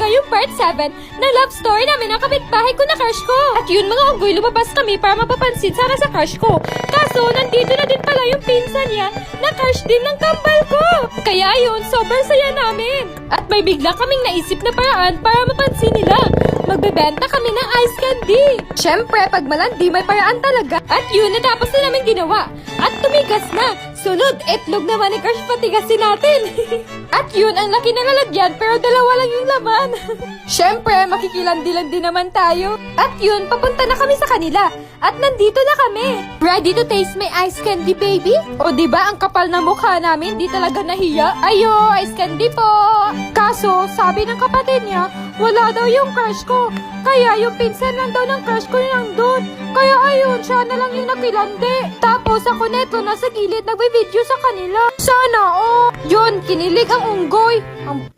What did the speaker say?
yung part 7 na love story namin ng kapitbahay ko na crush ko. At yun mga unggoy, lumabas kami para mapapansin sana sa crush ko. Kaso, nandito na din pala yung pinsan niya na crush din ng kambal ko. Kaya yun, sobrang saya namin. At may bigla kaming naisip na paraan para mapansin nila. Magbebenta kami ng ice candy. Siyempre, pag malandi, may paraan talaga. At yun, natapos na namin ginawa. At tumigas na. Sunod, itlog naman ni Crush, patigasin natin. At yun, ang laki ng lalagyan, pero dalawa lang yung laman. Siyempre, makikilandi-landi naman tayo. At yun, papunta na kami sa kanila. At nandito na kami. Ready to taste my ice candy, baby? O diba, ang kapal na mukha namin, di talaga nahiya. Ayo, ice candy po. Kaso, sabi ng kapatid niya, wala daw yung crush ko. Kaya yung pinsan lang daw ng crush ko yung nandun. Kaya ayun, siya na lang yung nakilandi. Tapos ako neto nasa gilid nagbe-video sa kanila. Sana, oh. Yun, kinilig ang unggoy. Ang